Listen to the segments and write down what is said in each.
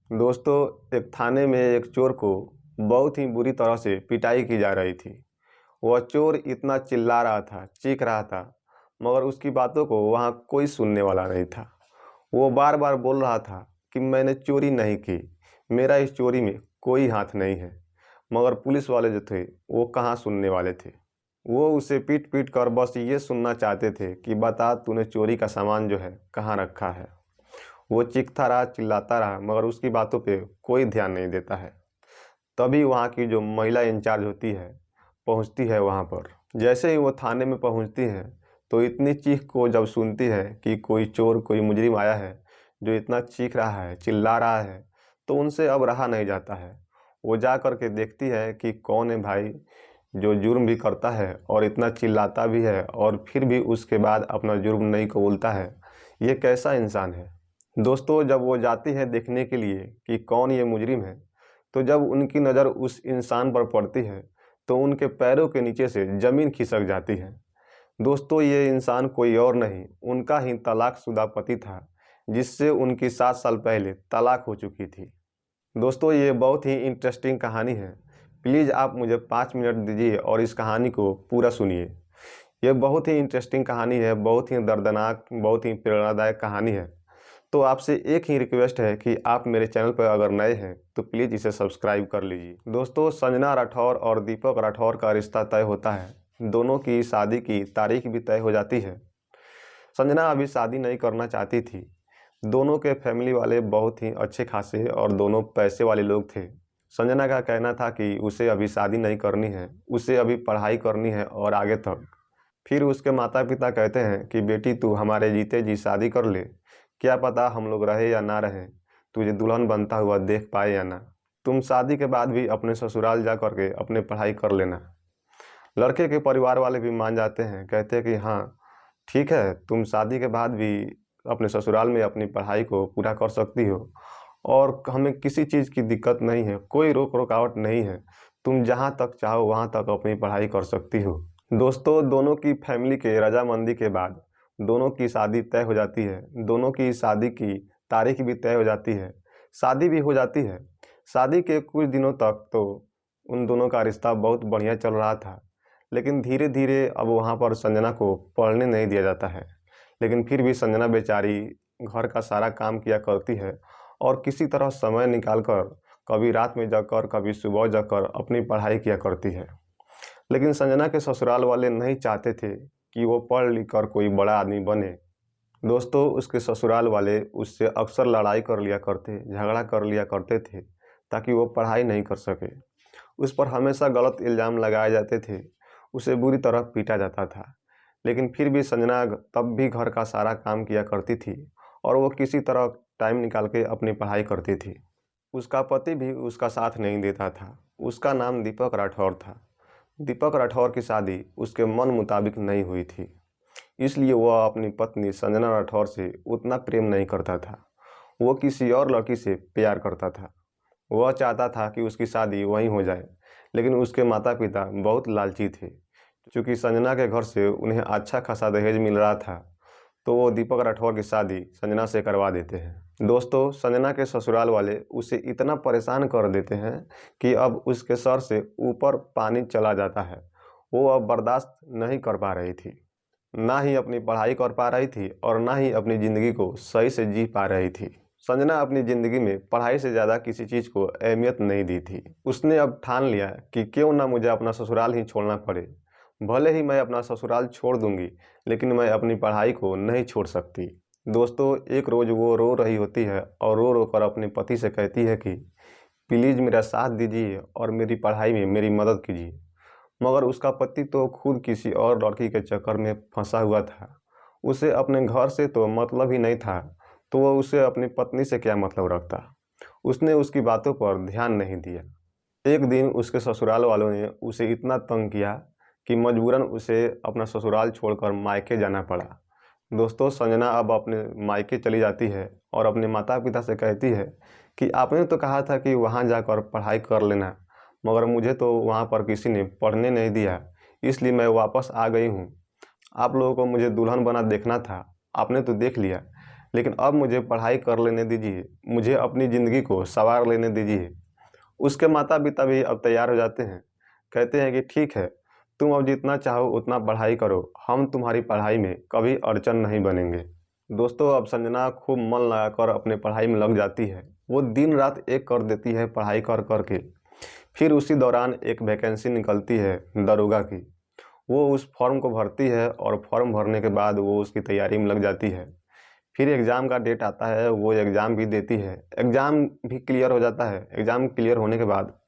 दोस्तों, एक थाने में एक चोर को बहुत ही बुरी तरह से पिटाई की जा रही थी। वह चोर इतना चिल्ला रहा था, चीख रहा था, मगर उसकी बातों को वहाँ कोई सुनने वाला नहीं था। वो बार बार बोल रहा था कि मैंने चोरी नहीं की, मेरा इस चोरी में कोई हाथ नहीं है। मगर पुलिस वाले जो थे वो कहाँ सुनने वाले थे। वो उसे पीट पीट कर बस ये सुनना चाहते थे कि बता तूने चोरी का सामान जो है कहाँ रखा है। वो चीखता रहा, चिल्लाता रहा, मगर उसकी बातों पे कोई ध्यान नहीं देता है। तभी वहाँ की जो महिला इंचार्ज होती है पहुँचती है वहाँ पर। जैसे ही वो थाने में पहुँचती है तो इतनी चीख को जब सुनती है कि कोई चोर, कोई मुजरिम आया है जो इतना चीख रहा है, चिल्ला रहा है, तो उनसे अब रहा नहीं जाता है। वो जा कर के देखती है कि कौन है भाई जो जुर्म भी करता है और इतना चिल्लाता भी है और फिर भी उसके बाद अपना जुर्म नहीं कबूलता है। ये कैसा इंसान है। दोस्तों, जब वो जाती है देखने के लिए कि कौन ये मुजरिम है, तो जब उनकी नज़र उस इंसान पर पड़ती है तो उनके पैरों के नीचे से ज़मीन खिसक जाती है। दोस्तों, ये इंसान कोई और नहीं, उनका ही तलाकशुदा पति था, जिससे उनकी 7 साल पहले तलाक हो चुकी थी। दोस्तों, ये बहुत ही इंटरेस्टिंग कहानी है। प्लीज़ आप मुझे 5 मिनट दीजिए और इस कहानी को पूरा सुनिए। ये बहुत ही इंटरेस्टिंग कहानी है, बहुत ही दर्दनाक, बहुत ही प्रेरणादायक कहानी है। तो आपसे एक ही रिक्वेस्ट है कि आप मेरे चैनल पर अगर नए हैं तो प्लीज़ इसे सब्सक्राइब कर लीजिए। दोस्तों, संजना राठौर और दीपक राठौर का रिश्ता तय होता है। दोनों की शादी की तारीख भी तय हो जाती है। संजना अभी शादी नहीं करना चाहती थी। दोनों के फैमिली वाले बहुत ही अच्छे खासे और दोनों पैसे वाले लोग थे। संजना का कहना था कि उसे अभी शादी नहीं करनी है, उसे अभी पढ़ाई करनी है और आगे तक। फिर उसके माता पिता कहते हैं कि बेटी तू हमारे जीते जी शादी कर ले, क्या पता हम लोग रहे या ना रहे, तुझे दुल्हन बनता हुआ देख पाए या ना। तुम शादी के बाद भी अपने ससुराल जा कर के अपने पढ़ाई कर लेना। लड़के के परिवार वाले भी मान जाते हैं, कहते हैं कि हाँ ठीक है, तुम शादी के बाद भी अपने ससुराल में अपनी पढ़ाई को पूरा कर सकती हो और हमें किसी चीज़ की दिक्कत नहीं है, कोई रोक रुकावट नहीं है। तुम जहाँ तक चाहो वहाँ तक अपनी पढ़ाई कर सकती हो। दोस्तों, दोनों की फैमिली के रजामंदी के बाद दोनों की शादी तय हो जाती है। दोनों की शादी की तारीख भी तय हो जाती है, शादी भी हो जाती है। शादी के कुछ दिनों तक तो उन दोनों का रिश्ता बहुत बढ़िया चल रहा था, लेकिन धीरे धीरे अब वहाँ पर संजना को पढ़ने नहीं दिया जाता है। लेकिन फिर भी संजना बेचारी घर का सारा काम किया करती है और किसी तरह समय निकाल कर कभी रात में जाकर कभी सुबह जाकर अपनी पढ़ाई किया करती है। लेकिन संजना के ससुराल वाले नहीं चाहते थे कि वो पढ़ लिख कर कोई बड़ा आदमी बने। दोस्तों, उसके ससुराल वाले उससे अक्सर लड़ाई कर लिया करते, झगड़ा कर लिया करते थे ताकि वो पढ़ाई नहीं कर सके। उस पर हमेशा गलत इल्ज़ाम लगाए जाते थे, उसे बुरी तरह पीटा जाता था। लेकिन फिर भी संजना तब भी घर का सारा काम किया करती थी और वो किसी तरह टाइम निकाल के अपनी पढ़ाई करती थी। उसका पति भी उसका साथ नहीं देता था। उसका नाम दीपक राठौर था। दीपक राठौर की शादी उसके मन मुताबिक नहीं हुई थी, इसलिए वह अपनी पत्नी संजना राठौर से उतना प्रेम नहीं करता था। वो किसी और लड़की से प्यार करता था। वह चाहता था कि उसकी शादी वहीं हो जाए, लेकिन उसके माता पिता बहुत लालची थे। चूँकि संजना के घर से उन्हें अच्छा खासा दहेज मिल रहा था, तो वो दीपक राठौर की शादी संजना से करवा देते हैं। दोस्तों, संजना के ससुराल वाले उसे इतना परेशान कर देते हैं कि अब उसके सर से ऊपर पानी चला जाता है। वो अब बर्दाश्त नहीं कर पा रही थी, ना ही अपनी पढ़ाई कर पा रही थी और ना ही अपनी ज़िंदगी को सही से जी पा रही थी। संजना अपनी ज़िंदगी में पढ़ाई से ज़्यादा किसी चीज़ को अहमियत नहीं दी थी। उसने अब ठान लिया कि क्यों ना मुझे अपना ससुराल ही छोड़ना पड़े। भले ही मैं अपना ससुराल छोड़ दूंगी, लेकिन मैं अपनी पढ़ाई को नहीं छोड़ सकती। दोस्तों, एक रोज़ वो रो रही होती है और रो रो कर अपने पति से कहती है कि प्लीज़ मेरा साथ दीजिए और मेरी पढ़ाई में मेरी मदद कीजिए। मगर उसका पति तो खुद किसी और लड़की के चक्कर में फंसा हुआ था। उसे अपने घर से तो मतलब ही नहीं था, तो वह उसे अपनी पत्नी से क्या मतलब रखता। उसने उसकी बातों पर ध्यान नहीं दिया। एक दिन उसके ससुराल वालों ने उसे इतना तंग किया कि मजबूरन उसे अपना ससुराल छोड़कर मायके जाना पड़ा। दोस्तों, संजना अब अपने मायके चली जाती है और अपने माता पिता से कहती है कि आपने तो कहा था कि वहाँ जाकर पढ़ाई कर लेना, मगर मुझे तो वहाँ पर किसी ने पढ़ने नहीं दिया, इसलिए मैं वापस आ गई हूँ। आप लोगों को मुझे दुल्हन बना देखना था, आपने तो देख लिया, लेकिन अब मुझे पढ़ाई कर लेने दीजिए, मुझे अपनी ज़िंदगी को सँवार लेने दीजिए। उसके माता-पिता भी अब तैयार हो जाते हैं। कहते हैं कि ठीक है, तुम अब जितना चाहो उतना पढ़ाई करो, हम तुम्हारी पढ़ाई में कभी अड़चन नहीं बनेंगे। दोस्तों, अब संजना खूब मन लगाकर अपने पढ़ाई में लग जाती है। वो दिन-रात एक कर देती है पढ़ाई कर के। फिर उसी दौरान एक वैकेंसी निकलती है दरोगा की। वो उस फॉर्म को भरती है और फॉर्म भरने के बाद वो उसकी तैयारी में लग जाती है। फिर एग्ज़ाम का डेट आता है, वो एग्ज़ाम भी देती है। एग्ज़ाम भी क्लियर हो जाता है। एग्ज़ाम क्लियर होने के बाद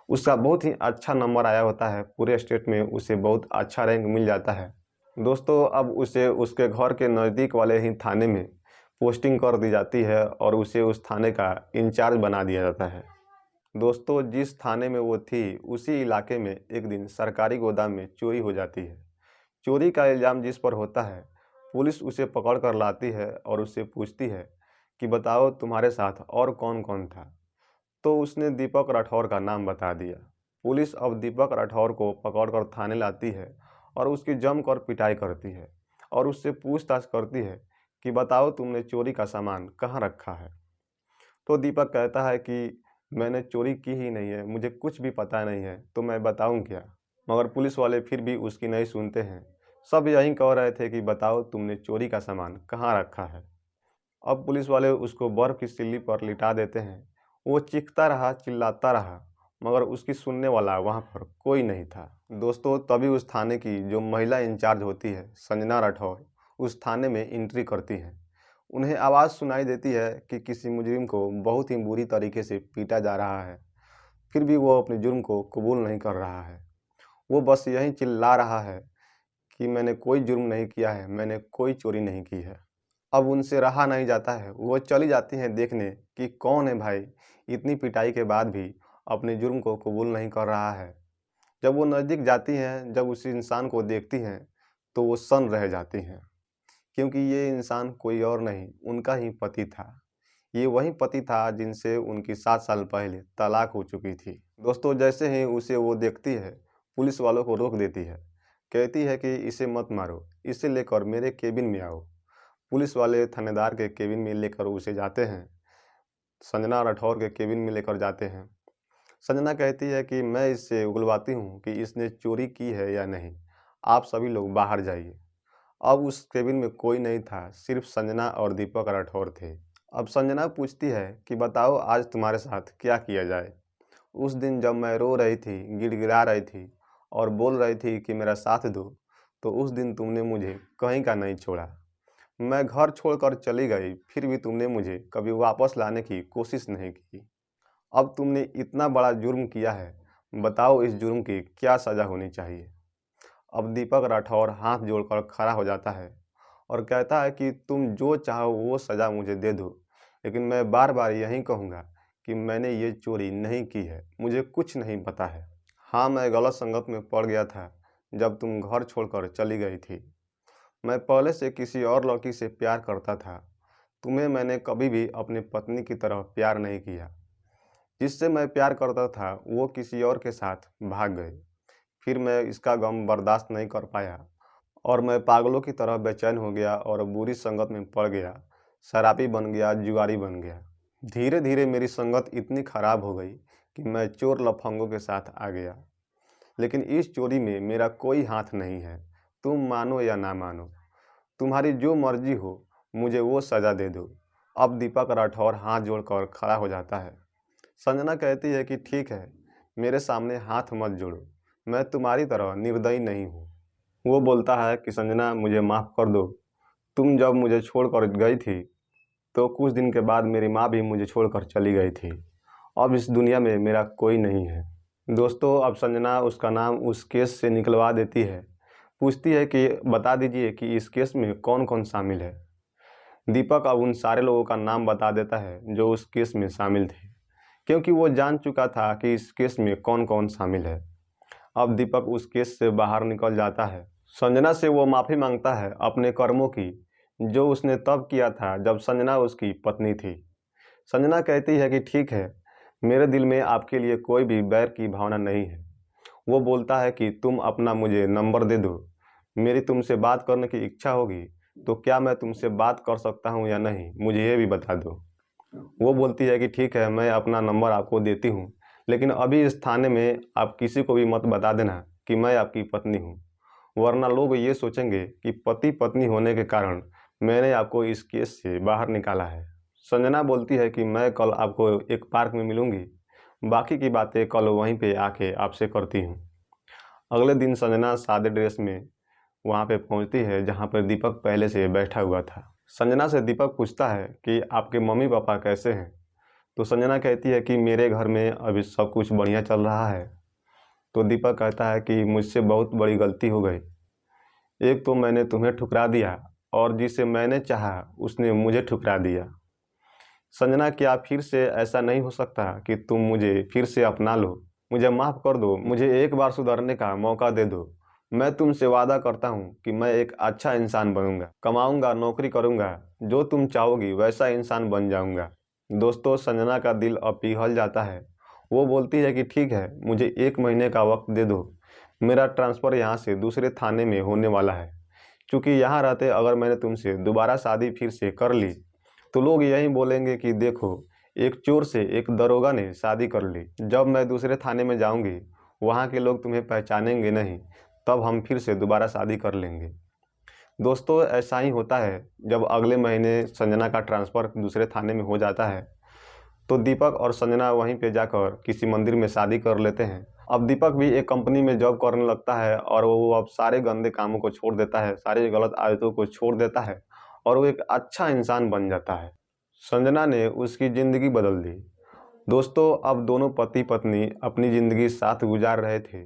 उसका बहुत ही अच्छा नंबर आया होता है। पूरे स्टेट में उसे बहुत अच्छा रैंक मिल जाता है। दोस्तों, अब उसे उसके घर के नज़दीक वाले ही थाने में पोस्टिंग कर दी जाती है और उसे उस थाने का इंचार्ज बना दिया जाता है। दोस्तों, जिस थाने में वो थी, उसी इलाके में एक दिन सरकारी गोदाम में चोरी हो जाती है। चोरी का इल्ज़ाम जिस पर होता है, पुलिस उसे पकड़ कर लाती है और उससे पूछती है कि बताओ तुम्हारे साथ और कौन-कौन था? तो उसने दीपक राठौर का नाम बता दिया। पुलिस अब दीपक राठौर को पकड़कर थाने लाती है और उसकी जमकर पिटाई करती है और उससे पूछताछ करती है कि बताओ तुमने चोरी का सामान कहाँ रखा है? तो दीपक कहता है कि मैंने चोरी की ही नहीं है, मुझे कुछ भी पता नहीं है, तो मैं बताऊँ क्या? मगर पुलिस वाले फिर भी उसकी नहीं सुनते हैं। सब यही कह रहे थे कि बताओ तुमने चोरी का सामान कहाँ रखा है? अब पुलिस वाले उसको बर्फ़ की सिल्ली पर लिटा देते हैं। वो चीखता रहा, चिल्लाता रहा, मगर उसकी सुनने वाला वहाँ पर कोई नहीं था। दोस्तों, तभी उस थाने की जो महिला इंचार्ज होती है, संजना राठौर, उस थाने में एंट्री करती हैं। उन्हें आवाज़ सुनाई देती है कि किसी मुजरिम को बहुत ही बुरी तरीके से पीटा जा रहा है। फिर भी वो अपने जुर्म को कबूल नहीं कर रहा है। वो बस यही चिल्ला रहा है कि मैंने कोई जुर्म नहीं किया है, मैंने कोई चोरी नहीं की है। अब उनसे रहा नहीं जाता है। वो चली जाती हैं देखने कि कौन है भाई, इतनी पिटाई के बाद भी अपने जुर्म को कबूल नहीं कर रहा है। जब वो नज़दीक जाती हैं, जब उस इंसान को देखती हैं, तो वो सन्न रह जाती हैं। क्योंकि ये इंसान कोई और नहीं, उनका ही पति था। ये वही पति था जिनसे उनकी 7 साल पहले तलाक हो चुकी थी। दोस्तों, जैसे ही उसे वो देखती है, पुलिस वालों को रोक देती है। कहती है कि इसे मत मारो, इसे लेकर मेरे केबिन में आओ। पुलिस वाले थानेदार के केबिन में लेकर उसे जाते हैं। संजना राठौर के केबिन में लेकर जाते हैं। संजना कहती है कि मैं इससे उगलवाती हूँ कि इसने चोरी की है या नहीं। आप सभी लोग बाहर जाइए। अब उस केबिन में कोई नहीं था, सिर्फ संजना और दीपक राठौर थे। अब संजना पूछती है कि बताओ आज तुम्हारे साथ क्या किया जाए? उस दिन जब मैं रो रही थी, गिड़गिड़ा रही थी और बोल रही थी कि मेरा साथ दो, तो उस दिन तुमने मुझे कहीं का नहीं छोड़ा। मैं घर छोड़कर चली गई, फिर भी तुमने मुझे कभी वापस लाने की कोशिश नहीं की। अब तुमने इतना बड़ा जुर्म किया है, बताओ इस जुर्म की क्या सज़ा होनी चाहिए? अब दीपक राठौर हाथ जोड़कर खड़ा हो जाता है और कहता है कि तुम जो चाहो वो सज़ा मुझे दे दो, लेकिन मैं बार-बार यही कहूँगा कि मैंने ये चोरी नहीं की है, मुझे कुछ नहीं पता है। हाँ, मैं गलत संगत में पड़ गया था जब तुम घर छोड़कर चली गई थी। मैं पहले से किसी और लड़की से प्यार करता था। तुम्हें मैंने कभी भी अपनी पत्नी की तरह प्यार नहीं किया। जिससे मैं प्यार करता था वो किसी और के साथ भाग गई। फिर मैं इसका गम बर्दाश्त नहीं कर पाया और मैं पागलों की तरह बेचैन हो गया और बुरी संगत में पड़ गया। शराबी बन गया, जुआरी बन गया। धीरे धीरे मेरी संगत इतनी खराब हो गई कि मैं चोर लफंगों के साथ आ गया। लेकिन इस चोरी में मेरा कोई हाथ नहीं है। तुम मानो या ना मानो, तुम्हारी जो मर्जी हो, मुझे वो सज़ा दे दो। अब दीपक राठौर हाथ जोड़कर खड़ा हो जाता है। संजना कहती है कि ठीक है, मेरे सामने हाथ मत जोड़ो, मैं तुम्हारी तरह निर्दयी नहीं हूँ। वो बोलता है कि संजना मुझे माफ़ कर दो, तुम जब मुझे छोड़कर गई थी, तो कुछ दिन के बाद मेरी माँ भी मुझे छोड़कर चली गई थी। अब इस दुनिया में मेरा कोई नहीं है। दोस्तों, अब संजना उसका नाम उस केस से निकलवा देती है। पूछती है कि बता दीजिए कि इस केस में कौन-कौन शामिल है। दीपक अब उन सारे लोगों का नाम बता देता है जो उस केस में शामिल थे, क्योंकि वो जान चुका था कि इस केस में कौन-कौन शामिल है। अब दीपक उस केस से बाहर निकल जाता है। संजना से वो माफ़ी मांगता है अपने कर्मों की, जो उसने तब किया था जब संजना उसकी पत्नी थी। संजना कहती है कि ठीक है, मेरे दिल में आपके लिए कोई भी बैर की भावना नहीं है। वो बोलता है कि तुम अपना मुझे नंबर दे दो, मेरी तुमसे बात करने की इच्छा होगी तो क्या मैं तुमसे बात कर सकता हूँ या नहीं, मुझे ये भी बता दो। वो बोलती है कि ठीक है, मैं अपना नंबर आपको देती हूँ, लेकिन अभी इस थाने में आप किसी को भी मत बता देना कि मैं आपकी पत्नी हूँ, वरना लोग ये सोचेंगे कि पति पत्नी होने के कारण मैंने आपको इस केस से बाहर निकाला है। संजना बोलती है कि मैं कल आपको एक पार्क में मिलूंगी, बाकी की बातें कल वहीं पे आके आपसे करती हूँ। अगले दिन संजना सादे ड्रेस में वहाँ पे पहुँचती है जहाँ पर दीपक पहले से बैठा हुआ था। संजना से दीपक पूछता है कि आपके मम्मी पापा कैसे हैं। तो संजना कहती है कि मेरे घर में अभी सब कुछ बढ़िया चल रहा है। तो दीपक कहता है कि मुझसे बहुत बड़ी गलती हो गई। एक तो मैंने तुम्हें ठुकरा दिया और जिसे मैंने चाहा उसने मुझे ठुकरा दिया। संजना, क्या फिर से ऐसा नहीं हो सकता कि तुम मुझे फिर से अपना लो? मुझे माफ़ कर दो, मुझे एक बार सुधरने का मौका दे दो। मैं तुमसे वादा करता हूँ कि मैं एक अच्छा इंसान बनूंगा, कमाऊंगा, नौकरी करूंगा, जो तुम चाहोगी वैसा इंसान बन जाऊंगा। दोस्तों, संजना का दिल अब पिघल जाता है। वो बोलती है कि ठीक है, मुझे 1 महीने का वक्त दे दो। मेरा ट्रांसफ़र यहाँ से दूसरे थाने में होने वाला है, क्योंकि यहाँ रहते अगर मैंने तुमसे दोबारा शादी फिर से कर ली तो लोग यही बोलेंगे कि देखो, एक चोर से एक दरोगा ने शादी कर ली। जब मैं दूसरे थाने में जाऊंगी, वहाँ के लोग तुम्हें पहचानेंगे नहीं, तब हम फिर से दोबारा शादी कर लेंगे। दोस्तों, ऐसा ही होता है। जब अगले महीने संजना का ट्रांसफ़र दूसरे थाने में हो जाता है तो दीपक और संजना वहीं पे जाकर किसी मंदिर में शादी कर लेते हैं। अब दीपक भी एक कंपनी में जॉब करने लगता है और वो अब सारे गंदे कामों को छोड़ देता है, सारी गलत आदतों को छोड़ देता है और वो एक अच्छा इंसान बन जाता है। संजना ने उसकी ज़िंदगी बदल दी। दोस्तों, अब दोनों पति पत्नी अपनी ज़िंदगी साथ गुजार रहे थे।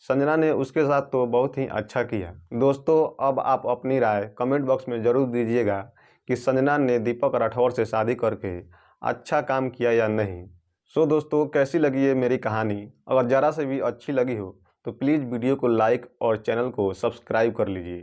संजना ने उसके साथ तो बहुत ही अच्छा किया। दोस्तों, अब आप अपनी राय कमेंट बॉक्स में ज़रूर दीजिएगा कि संजना ने दीपक राठौर से शादी करके अच्छा काम किया या नहीं। सो दोस्तों, कैसी लगी ये मेरी कहानी? अगर ज़रा से भी अच्छी लगी हो तो प्लीज़ वीडियो को लाइक और चैनल को सब्सक्राइब कर लीजिए।